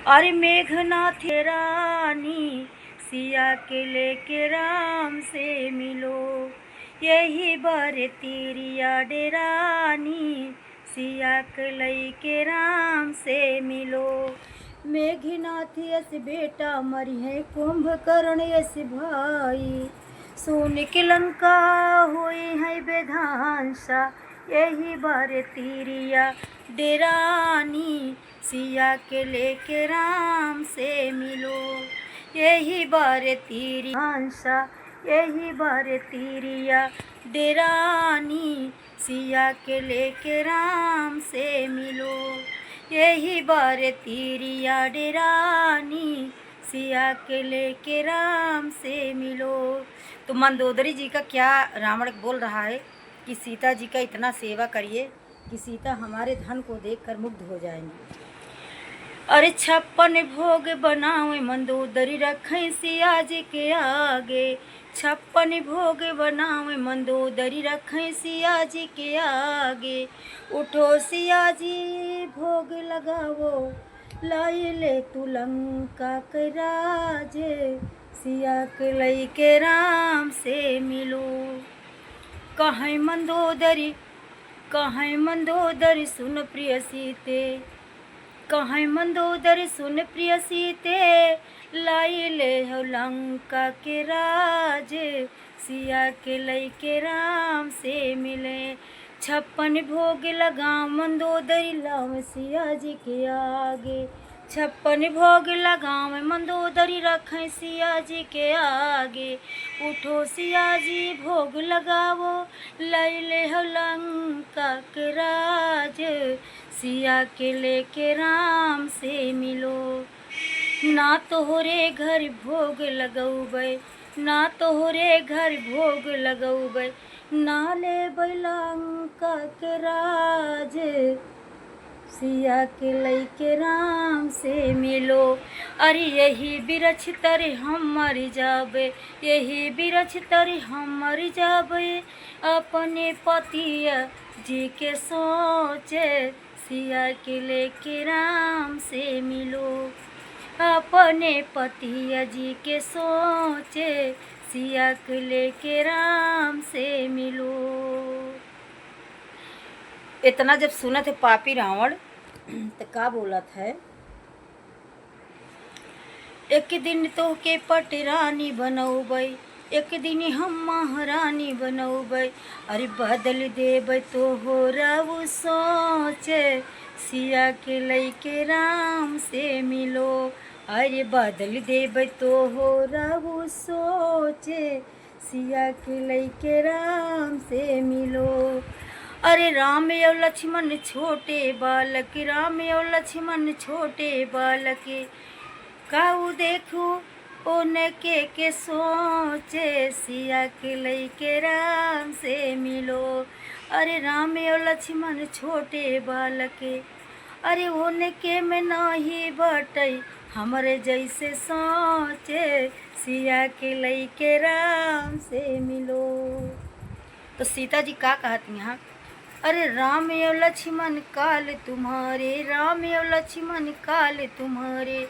अरे मेघनाथ रानी सिया के लेके राम से मिलो, यही बर तिरिया डेरानी सिया के लेके राम से मिलो। मेघनाथ यस बेटा मरी है कुंभकर्ण यस भाई, सोने के लंका हुई है बेधांसा, यही बार तिरिया डेरानी सिया के लेके राम से मिलो, यही बार तिरिया भांसा, यही बार तिरिया डेरानी सिया के लेके राम से मिलो, यही बार तिरिया डेरानी सिया के लेके राम से मिलो। तो मंदोदरी जी का क्या रावण बोल रहा है कि सीता जी का इतना सेवा करिए कि सीता हमारे धन को देखकर मुग्ध हो जाएंगी। अरे 56 भोग बनावे मंदोदरी रखें सिया जी के आगे, 56 भोग बनावे मंदोदरी रखें सिया जी के आगे। उठो सिया जी भोग लगावो, लाई ले तू लंका के राजे, सिया के लई के राम से मिलो। कहीं मंदोदरी सुन प्रिय सीते, कहीं मंदोदरी सुन प्रिय सीते, लाई ले हो लंका के राजे, सिया के लई के राम से मिले। 56 भोग लगाओ मंदोदरी लाओ सिया जी के आगे, 56 भोग लगाओ मंदोदरी रखें सिया जी के आगे। उठो सिया जी भोग लगावो, लाई ले हो लंका के राज, सिया के लेके राम से मिलो। ना तोहरे घर भोग लगौबै, ना तोहरे घर भोग लगौबै, ना ले लंका के राज, सिया के लई के राम से मिलो। अरे यही बिरछ तरे हम मर जाबे, यही बिरछ तरे हम मर जाबे, अपने पतिया जी के सोचे, सिया के लेके राम से मिलो। अपने पतिया जी के सोचे, सिया के लेके राम से मिलो। इतना जब सुना थे पापी रावण तो का बोलत है, एक दिन तो के पटरानी बनौबै, एक दिन हम महारानी बनौबै। अरे बदल देबै तो हो रऊ सोचे, सिया के लई के राम से मिलो। अरे बदल देबै तो हो रऊ सोचे, सिया के लई के राम से मिलो। अरे राम और लक्ष्मण छोटे बालक, राम और लक्ष्मण छोटे बालक, काऊ देखू उनके के सोचे, सिया के लई के राम से मिलो। अरे राम और लक्ष्मण छोटे बालक, अरे उनके में नहीं बटई, हमरे जैसे सोचे, सिया के लई के राम से मिलो। तो सीता जी का कहती हैं, अरे राम और लक्ष्मण काल तुम्हारे, राम और लक्ष्मण काल तुम्हारे,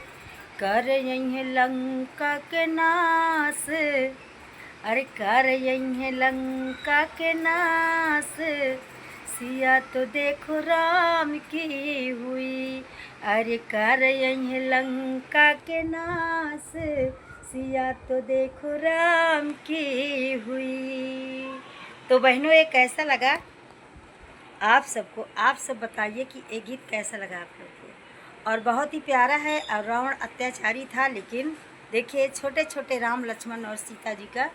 कर यही लंका के नास, अरे कर यही लंका के नास, सिया तो देखो राम की हुई, अरे कर यही लंका के नास, सिया तो देखो राम की हुई। तो बहनों ये कैसा लगा आप सबको, आप सब बताइए कि ये गीत कैसा लगा आप लोग को। और बहुत ही प्यारा है। और रावण अत्याचारी था, लेकिन देखिए छोटे छोटे राम लक्ष्मण और सीता जी का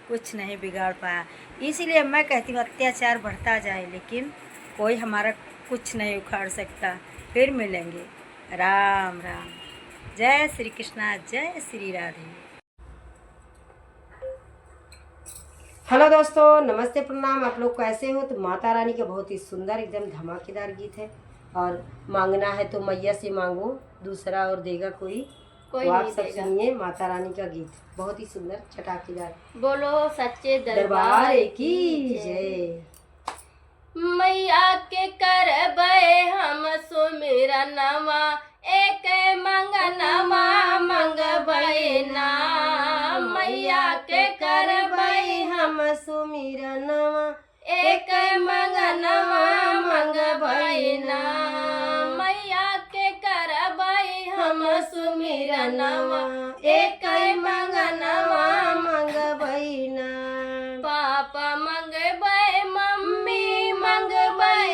कुछ नहीं बिगाड़ पाया। इसीलिए मैं कहती हूँ अत्याचार बढ़ता जाए लेकिन कोई हमारा कुछ नहीं उखाड़ सकता। फिर मिलेंगे। राम राम। जय श्री कृष्णा, जय श्री राधे। हेलो दोस्तों, नमस्ते, प्रणाम। आप लोग कैसे हो? तो माता रानी का बहुत ही सुंदर एकदम धमाकेदार गीत है। और मांगना है तो मैया से मांगो, दूसरा और देगा कोई तो आप सब सुनिए माता रानी का गीत, बहुत ही सुंदर चटाकेदार। बोलो सच्चे दरबार की जय। मैया के करबे हम सुमिरनवा, एक मंगल सुमिरनवा एक मंगनवा मंगबैना पापा मंगबै मम्मी मंगबै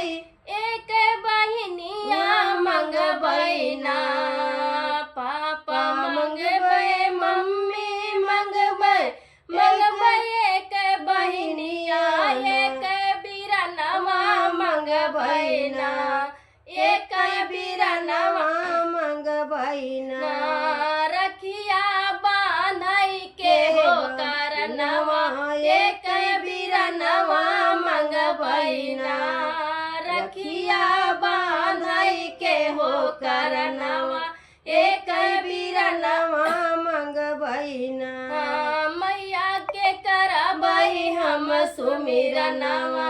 एक बहिनिया मंगबैना पापा मंगबै मम्मी मंगबै एक बहिनिया एक बिरनवा मंगबैना एक बिरनवा मंगबैना रखिया बांधई के हो करनवा एक बिरनवा मंगबैना रखिया बांधई के हो करनवा एक बिरनवा मंगबैना मैया के करबई हम सुमिरनवा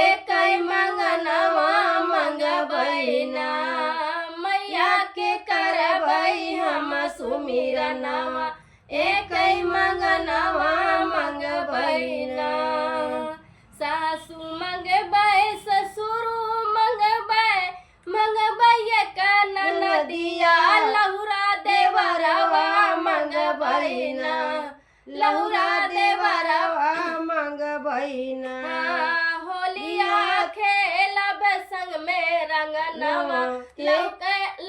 एक मंगनवा मंगबैना मैया के करबई हम सुमिरनवा एक मंगनवा मंगबैना सासू मंगबै ससुर मंगबै एक ननदिया लहुरा देवरवा मंगबैना लहुरा देवरवा मंगबैना होलिया खेलब संग में रंगनवा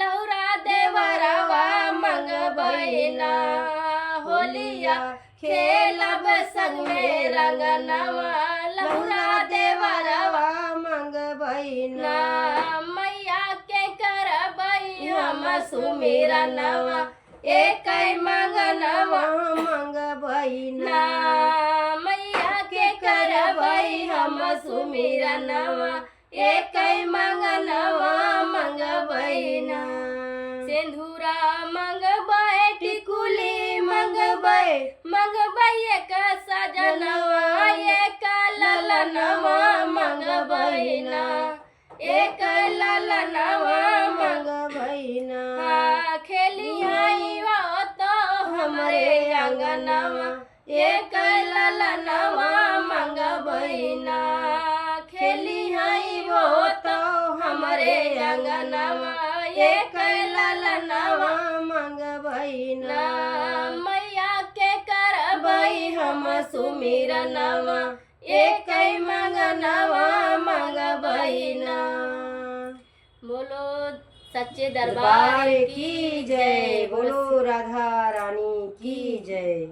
लहुरा देवरवा मंगबैना होलिया खेलब संग में रंगनवा लहुरा देवरवा मंगबैना मैया के करबई हम सुमिरनवा एक मंगनवा मंगबैना मैया के करबई हम सुमिरनवा एक मंगनवा मंगबैना सिंदूरा मंगबै टिकुली मंगबै एक सजनवा एक ललनवा मंगबैना एक ललनवा मंगबैना खेलियाई तो हमरे अंगनवा एक ललनवा मंगबैना खेलियाई तो हमरे अंगनवा एक ललनवा मंगबैना मैया के करबई हम सुमिरनवा एक मंगनवा मंगबैना बोलो सच्चे दरबार दरबार की जय, बोलो राधा रानी की जय।